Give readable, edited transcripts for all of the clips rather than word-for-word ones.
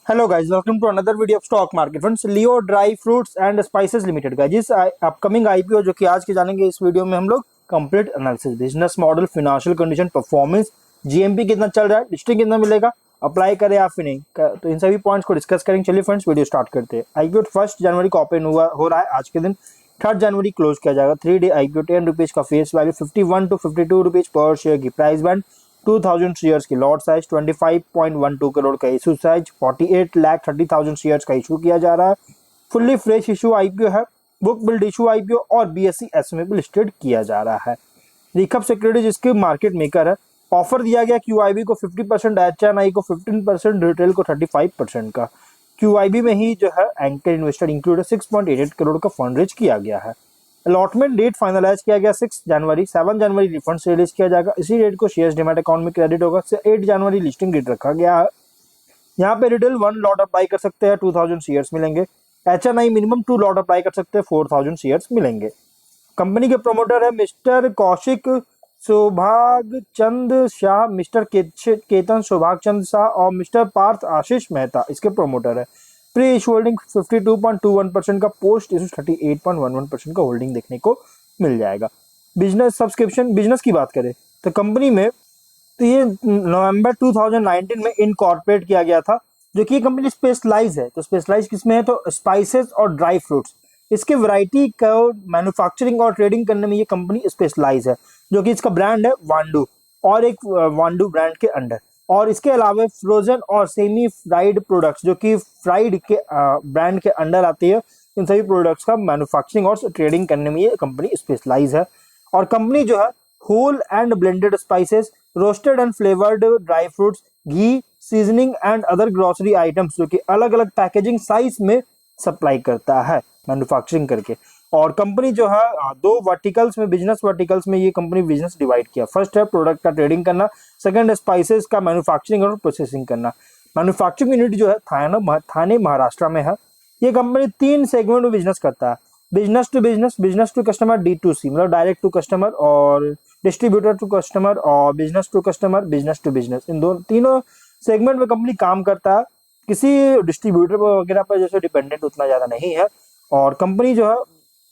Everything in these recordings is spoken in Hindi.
Hello guys, welcome to another video of stock market friends. Leo Dry Fruits and Spices Limited का जिस अपकमिंग आईपीओ जो कि आज के जानेंगे इस वीडियो में हम लोग complete analysis, business model, financial condition, performance, GMP कितना चल रहा है, लिस्टिंग कितना मिलेगा, अप्लाई करें या फिर नहीं तो इन सभी पॉइंट्स को डिस्कस करेंगे। चलिए फ्रेंड्स, वीडियो स्टार्ट करते हैं। आईपीओ 1 जनवरी को ओपन हो रहा है आज के दिन। 3 जनवरी क्लोज किया जाएगा। 3 डे आईपीओ, 10 रुपीज का face value, 51 to 52 rupees per share की प्राइस बैंड, 2000 शेयर्स की लॉट साइज, 25.12 करोड़ का इशू साइज, 48,30,000 शेयर्स का इशू किया जा रहा है। फुल्ली फ्रेश इशू आईपीओ है, बुक बिल्ड इशू आईपीओ और बीएसई एसएमए पे लिस्टेड किया जा रहा है। रिकअप सिक्योरिटीज इसके मार्केट मेकर है। ऑफर दिया गया क्यूआईबी को 50%, एचएनआई को 15%, रिटेल को 35% का। क्यूआईबी में ही जो है एंकर इन्वेस्टर इंक्लूड है। 6.88 करोड़ का फंड रेज किया गया है। अलॉटमेंट डेट फाइनलाइज किया गया 6 जनवरी। 7 जनवरी रिफंड रिलीज किया जाएगा। इसी डेट को शेयर्स डीमैट अकाउंट में क्रेडिट होगा। 8 जनवरी लिस्टिंग डेट रखा गया है। यहाँ पे रिटेल 1 लॉट अप्लाई कर सकते हैं, 2000 शेयर्स मिलेंगे। एचएनआई मिनिमम 2 लॉट अप्लाई कर सकते हैं, 4000 शेयर्स मिलेंगे। कंपनी के प्रमोटर है मिस्टर कौशिक सौभाग चंद शाह, मिस्टर केतन सौभाग चंद शाह और मिस्टर पार्थ आशीष मेहता इसके प्रमोटर है। प्री इशू होल्डिंग 52.21% का, पोस्ट इशू 38.11% का होल्डिंग देखने को मिल जाएगा। बिजनेस सब्सक्रिप्शन, बिजनेस की बात करें तो कंपनी में तो ये नवंबर 2019 में इनकॉर्पोरेट किया गया था। जो कि ये कंपनी स्पेशलाइज है, तो स्पेशलाइज किसमें है तो स्पाइसेस और ड्राई फ्रूट्स, इसके वैरायटी का मैन्युफैक्चरिंग और ट्रेडिंग करने में ये कंपनी स्पेशलाइज है। जो कि इसका ब्रांड है वांडू और एक वांडू ब्रांड के अंडर, और इसके अलावा फ्रोजन और सेमी फ्राइड प्रोडक्ट्स जो कि फ्राइड के ब्रांड के अंडर आती है, इन सभी प्रोडक्ट्स का मैन्युफैक्चरिंग और ट्रेडिंग करने में ये कंपनी स्पेशलाइज है। और कंपनी जो है whole and blended spices, roasted and flavoured dry fruits, ghee, seasoning and other grocery items जो कि अलग अलग पैकेजिंग साइज में सप्लाई करता है मैन्युफैक्चरिंग करके। और कंपनी जो है दो वर्टिकल्स में, बिजनेस वर्टिकल्स में ये कंपनी बिजनेस डिवाइड किया। फर्स्ट है प्रोडक्ट का ट्रेडिंग करना, सेकंड स्पाइसेस का मैन्युफैक्चरिंग और प्रोसेसिंग करना। मैन्युफैक्चरिंग यूनिट जो है थाने महाराष्ट्र में है। ये कंपनी 3 सेगमेंट में बिजनेस करता है। Business to business, business to customer, D2C मतलब डायरेक्ट टू कस्टमर, और डिस्ट्रीब्यूटर टू कस्टमर, और business to customer, business to business. इन दो तीनों सेगमेंट में कंपनी काम करता है। किसी डिस्ट्रीब्यूटर वगैरह पर जैसे डिपेंडेंट उतना ज्यादा नहीं है। और कंपनी जो है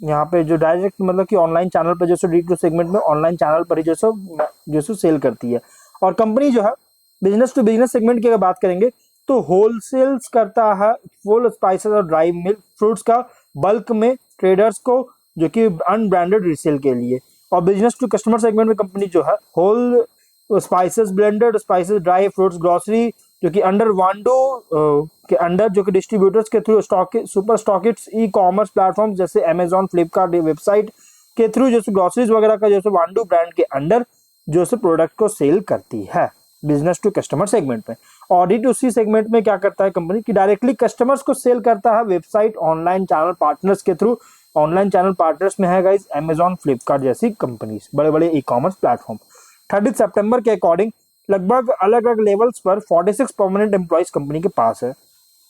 यहाँ पे जो डायरेक्ट मतलब कि ऑनलाइन चैनल पर जैसे D2 सेगमेंट में ऑनलाइन चैनल पर ही जैसे सेल करती है। और कंपनी जो है बिजनेस टू बिजनेस सेगमेंट की अगर बात करेंगे तो होलसेल्स करता है फुल स्पाइसेस और ड्राई मिल्क फ्रूट्स का बल्क में ट्रेडर्स को, जो कि अनब्रांडेड रिसेल के लिए। और बिजनेस टू कस्टमर सेगमेंट में कंपनी जो है whole spices, blended spices, dry fruits, grocery जो कि अंडर वांडो के अंडर, जो कि डिस्ट्रीब्यूटर्स के through stock super stockists, e commerce platform जैसे अमेजॉन, फ्लिपकार्ट वेबसाइट के थ्रू जैसे ग्रोसरीज वगैरह का जैसे वांडो ब्रांड के अंडर जो से प्रोडक्ट को सेल करती है बिजनेस टू कस्टमर सेगमेंट में। और D2C सेगमेंट में क्या करता है कंपनी की डायरेक्टली कस्टमर्स को सेल करता है वेबसाइट, ऑनलाइन चैनल पार्टनर्स के थ्रू। ऑनलाइन चैनल पार्टनर्स में है गाइस अमेजॉन, फ्लिपकार्ट जैसी कंपनीज, बड़े बड़े ई कॉमर्स प्लेटफॉर्म। 30 सितंबर के अकॉर्डिंग लगभग अलग अलग लेवल्स पर 46 परमानेंट एम्प्लॉइज कंपनी के पास है।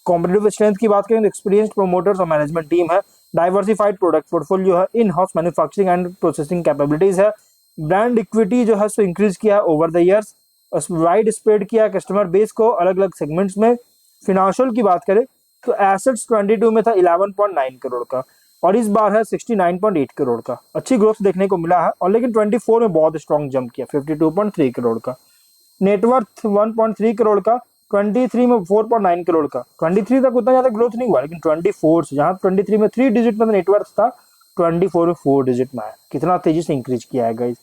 कॉम्पिटिटिव स्ट्रेंथ की बात करें तो एक्सपीरियंस्ड प्रोमोटर्स और मैनेजमेंट टीम है। डाइवर्सिफाइड प्रोडक्ट पोर्टफोलियो है। In house manufacturing and processing capabilities है। ब्रांड इक्विटी जो है सो इंक्रीज किया over the years. Wide spread किया कस्टमर बेस को अलग अलग सेगमेंट्स में। फिनेंशियल की बात करें तो एसेट्स 22 में था 11.9 करोड़ का, और इस बार है 69.8 करोड़ का। अच्छी ग्रोथ देखने को मिला है। और लेकिन 24 में बहुत स्ट्रॉन्ग जंप किया 52.3 करोड़ का। नेटवर्थ 1.3 करोड़ का, 23 में 4.9 करोड़ का। 23 तक उतना ज्यादा ग्रोथ नहीं हुआ, लेकिन 24 से, जहां 23 में 3 डिजिट में नेटवर्थ था, 24 में 4 डिजिट में आया। कितना तेजी से इंक्रीज किया है गाइस।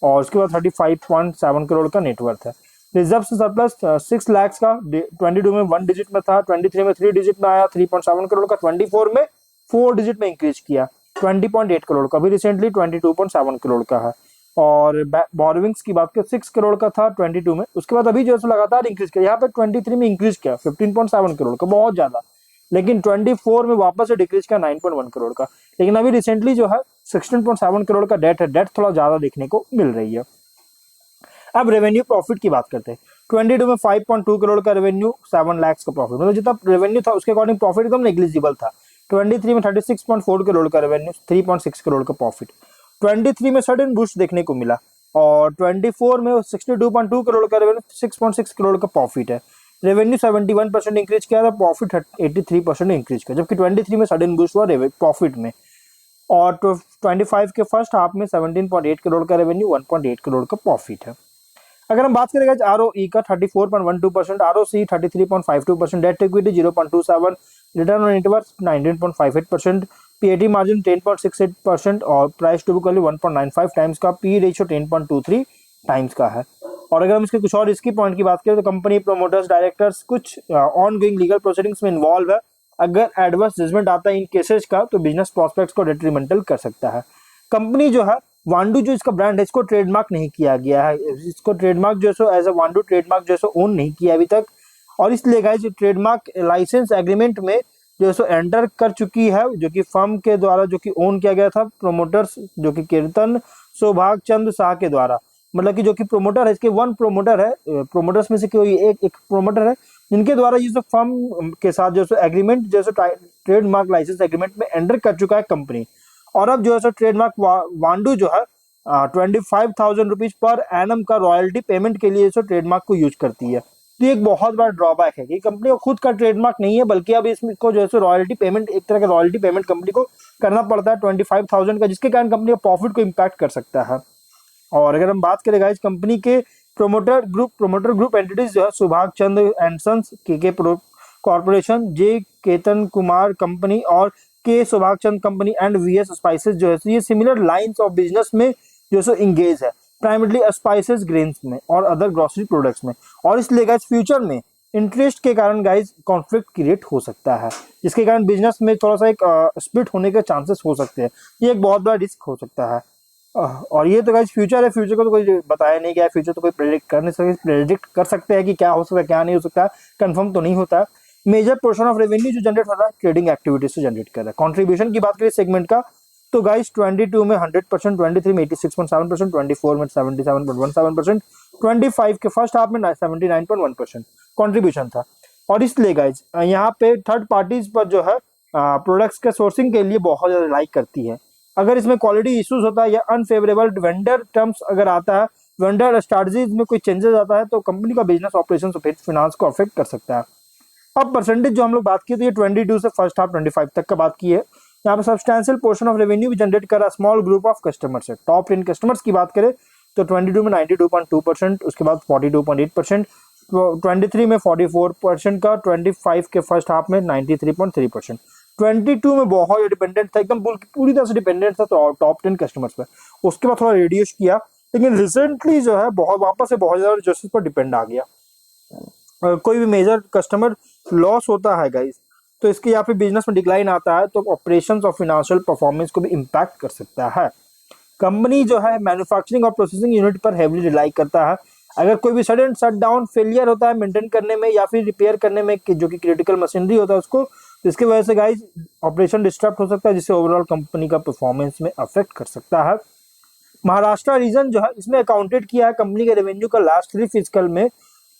और उसके बाद 35.7 करोड़ का नेटवर्थ है। रिजर्व सरप्लस 6 लाख का, 22 में 1 डिजिट में था, 23 में 3 डिजिट में आया 3.7 करोड़ का, 24 में 4 डिजिट में इंक्रीज किया 20.8 करोड़ का। अभी रिसेंटली 22.7 करोड़ का है। और बोरोविंग्स की बात करें 6 करोड़ का था 22 में, उसके बाद अभी जो है लगातार इंक्रीज किया। यहाँ पे 23 में इंक्रीज किया 15.7 करोड़ का, बहुत ज्यादा। लेकिन 24 में वापस से डिक्रीज किया 9.1 करोड़ का। लेकिन अभी रिसेंटली जो है 16.7 करोड़ का डेट है। डेट थोड़ा ज्यादा देखने को मिल रही है। अब रेवेन्यू प्रॉफिट की बात करते हैं। 22 में 5.2 करोड़ का रेवेन्यू, 7 लाख का प्रॉफिट, मतलब जितना रेवेन्यू था उसके अकॉर्डिंग प्रॉफिट एकदम नेग्लिजिबल था। 23 में 36.4 करोड़ का रेवेन्यू, 3.6 करोड़ का प्रॉफिट। 23 में सडन बूस्ट देखने को मिला। और 24 में 62.2 करोड़ का रेवेन्यू, 6.6 करोड़ का प्रॉफिट है। रेवेन्यू 71% इंक्रीज किया था, प्रॉफिट 83% इंक्रीज किया, जबकि 23 में सडन बूस्ट हुआ प्रॉफिट में। और 25 के फर्स्ट हाफ में 17.8 करोड़ का रेवेन्यू, 1.8 करोड़ का प्रॉफिट है। अगर हम बात करेंगे ROE का 34.12%, ROC 33.52%, debt equity 0.27, return on net worth 19.58%, PAT margin 10.68% और price to book value 1.95 times का, पी रेशियो 10.23 टाइम्स का है। और अगर हम इसके कुछ और रिस्की पॉइंट की बात करें तो कंपनी प्रमोटर्स डायरेक्टर्स कुछ ऑन गोइंग लीगल प्रोसीडिंग्स में इन्वॉल्व है। अगर एडवर्स जजमेंट आता है इन केसेस का तो बिजनेस प्रोस्पेक्ट्स को डिट्रीमेंटल कर सकता है। कंपनी जो है वांडू जो इसका ब्रांड है इसको ट्रेडमार्क नहीं किया गया है, इसको ट्रेडमार्क जो है एज अ वांडू ट्रेडमार्क जो है ओन नहीं किया अभी तक, और इसलिए गाइस ट्रेडमार्क लाइसेंस एग्रीमेंट में जो है एंटर कर चुकी है, जो कि फर्म के द्वारा जो कि ओन किया गया था प्रोमोटर्स जो कि कीर्तन सौभाग चंद शाह के द्वारा, मतलब कि जो कि प्रोमोटर है, इसके वन प्रोमोटर है, प्रोमोटर्स में से कोई एक प्रोमोटर है जिनके द्वारा ये जो फर्म के साथ जो है एग्रीमेंट जो है ट्रेडमार्क लाइसेंस एग्रीमेंट में एंटर कर चुका है कंपनी। और अब जो है ट्रेडमार्क वांडू जो है 25,000 रुपीज पर एनम का रॉयल्टी पेमेंट के लिए ट्रेडमार्क को यूज करती है। तो ये एक बहुत बड़ा ड्रॉबैक है कि कंपनी को खुद का ट्रेडमार्क नहीं है, बल्कि अब इसको जो है रॉयल्टी पेमेंट, एक तरह का रॉयल्टी पेमेंट कंपनी को करना पड़ता है 25,000 का, जिसके कारण कंपनी का प्रॉफिट को इम्पैक्ट कर सकता है। और अगर हम बात करें इस कंपनी के प्रोमोटर ग्रुप एंटिटीज जो है सुभाष चंद्र एंड सन्स, के कॉर्पोरेशन, जे केतन कुमार कंपनी और के Subhash Chandra company and VS spices जो है ये सिमिलर लाइंस ऑफ बिजनेस में जो है इंगेज है, प्राइमरली स्पाइसेस ग्रेन्स में और अदर ग्रोसरी प्रोडक्ट्स में। और इसलिए गाइस फ्यूचर में इंटरेस्ट के कारण गाइस कॉन्फ्लिक्ट क्रिएट हो सकता है, जिसके कारण बिजनेस में थोड़ा सा एक स्प्लिट होने के चांसेस हो सकते हैं। ये एक बहुत बड़ा रिस्क हो सकता है। और ये तो गाइस फ्यूचर है, फ्यूचर को तो कोई बताया नहीं गया है, फ्यूचर तो कोई प्रेडिक्ट कर नहीं सकते, प्रेडिक्ट कर सकते हैं कि क्या हो सकता है क्या नहीं हो सकता, कंफर्म तो नहीं होता। मेजर पोर्शन ऑफ रेवेन्यू जो जनरेट हो रहा है ट्रेडिंग एक्टिविटीज से जनरेट कर रहा है। कंट्रीब्यूशन की बात करें सेगमेंट का तो गाइस 22 में 100%, 23 में 86.7%, 24 में 77.17%, 25 के फर्स्ट हाफ में 79.1% कंट्रीब्यूशन था। और इसलिए गाइस यहाँ पे थर्ड पार्टीज पर जो है प्रोडक्ट्स के सोर्सिंग के लिए बहुत ज्यादा लाइक करती है। अगर इसमें क्वालिटी इश्यूज होता है या अनफेवरेबल वेंडर टर्म्स अगर आता है, वेंडर स्ट्रेटजीज में कोई चेंजेस आता है तो कंपनी का बिजनेस ऑपरेशन और फिनांस को अफेक्ट कर सकता है। अब परसेंटेज जो हम लोग बात की तो ये 22 से फर्स्ट हाफ 25 तक का बात की है। यहाँ पे सब्सटैंशियल पोर्शन ऑफ रेवेन्यू भी जनरेट कर रहा है स्मॉल ग्रुप ऑफ कस्टमर्स है। टॉप 10 कस्टमर्स की बात करें तो 22 में 92.2%, उसके बाद 42.8%, 23 में 44% का, 25 के फर्स्ट हाफ में 93.3%, 22 में बहुत डिपेंडेंट था, एकदम पूरी तरह से डिपेंडेंट था तो टॉप 10 कस्टमर्स पे। उसके बाद थोड़ा रिड्यूस किया, लेकिन रिसेंटली जो है बहुत वापस से बहुत ज्यादा जस्टिस पर डिपेंड आ गया। कोई भी मेजर कस्टमर लॉस होता है गाइस तो इसके या फिर बिजनेस में डिक्लाइन आता है तो ऑपरेशंस और फाइनेंशियल परफॉर्मेंस को भी इम्पैक्ट कर सकता है। कंपनी जो है मैन्युफैक्चरिंग और प्रोसेसिंग यूनिट पर हेवीली रिलाई करता है। अगर कोई भी सडन शटडाउन फेलियर होता है मेंटेन करने में या फिर रिपेयर करने में जो कि क्रिटिकल मशीनरी होता है उसको, तो इसकी वजह से गाइस ऑपरेशन डिस्टर्ब हो सकता है, जिससे ओवरऑल कंपनी का परफॉर्मेंस में अफेक्ट कर सकता है। महाराष्ट्र रीजन जो है इसमें अकाउंटेड किया है कंपनी के रेवेन्यू का लास्ट 3 फिजिकल में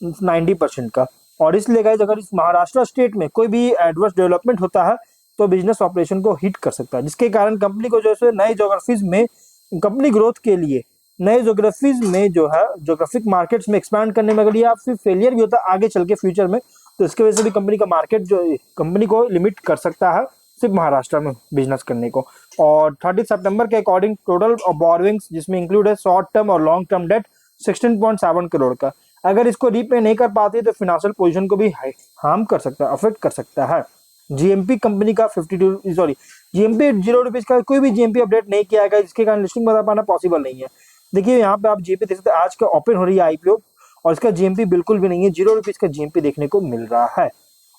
90% का। और इसलिए गाइस अगर इस महाराष्ट्र स्टेट में कोई भी एडवर्स डेवलपमेंट होता है तो बिजनेस ऑपरेशन को हिट कर सकता है, जिसके कारण कंपनी को जो है नए ज्योग्राफीज में कंपनी ग्रोथ के लिए नए ज्योग्राफीज में जो है ज्योग्राफिक मार्केट्स में एक्सपैंड करने में अगर या फिर फेलियर भी होता है आगे चल के फ्यूचर में तो इसकी वजह से भी कंपनी का मार्केट जो कंपनी को लिमिट कर सकता है सिर्फ महाराष्ट्र में बिजनेस करने को। और 30 सितंबर के अकॉर्डिंग टोटल बोरोविंग्स जिसमें इंक्लूड है शॉर्ट टर्म और लॉन्ग टर्म डेट 16.7 करोड़ का, अगर इसको रीपे नहीं कर पाती तो फाइनेंशियल पोजीशन को भी हार्म कर सकता है, अफेक्ट कर सकता है। जीएमपी कंपनी का 52 सॉरी जीएमपी 0 रुपीज का कोई भी जीएमपी अपडेट नहीं किया गया, जिसके कारण लिस्टिंग बता पाना पॉसिबल नहीं है। देखिए यहाँ पे आप जीएमपी देख सकते हैं, आज का ओपन हो रही है आईपीओ और इसका जीएमपी बिल्कुल भी नहीं है, 0 रुपीज का जीएमपी देखने को मिल रहा है।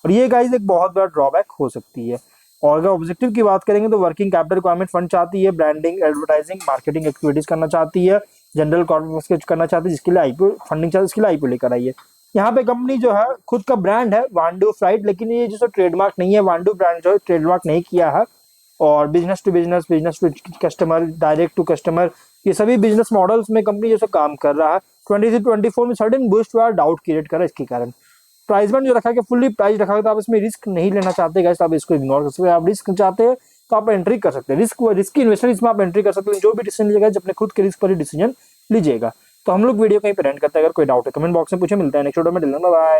और ये गाइस एक बहुत बड़ा ड्रॉबैक हो सकती है। और अगर ऑब्जेक्टिव की बात करेंगे तो वर्किंग कैपिटल रिक्वायरमेंट फंड चाहती है, ब्रांडिंग एडवर्टाइजिंग मार्केटिंग एक्टिविटीज करना चाहती है, जनरल कॉर्पोरेट करना चाहती है, जिसके लिए आईपीओ फंडिंग चाहिए, इसके लिए आईपीओ लेकर आई है। यहाँ पे कंपनी जो है खुद का ब्रांड है वांडू फ्राइड, लेकिन ये जो ट्रेडमार्क नहीं है, वांडू ब्रांड जो है ट्रेडमार्क नहीं किया है। और business to customer, direct to customer, ये सभी बिजनेस मॉडल्स में कंपनी जैसे काम कर रहा है। 23-24 में सडन बूस्ट हुआ, डाउट क्रिएट कर रहा है, इसके कारण प्राइस बैंड जो रखा है फुल्ली प्राइस रखा है, तो आप इसमें रिस्क नहीं लेना चाहते गाइस, आप इसको इग्नोर कर सकते हैं। आप रिस्क चाहते हैं तो आप एंट्री कर सकते हैं, रिस्की इन्वेस्टर इसमें आप एंट्री कर सकते हैं। जो भी डिसीजन लीजिएगा अपने खुद के रिस्क पर ही डिसीजन लीजिएगा। तो हम लोग वीडियो कहीं पर एंड करते हैं, अगर कोई डाउट है कमेंट बॉक्स में पूछे। मिलता है नेक्स्ट वीडियो में, बाय।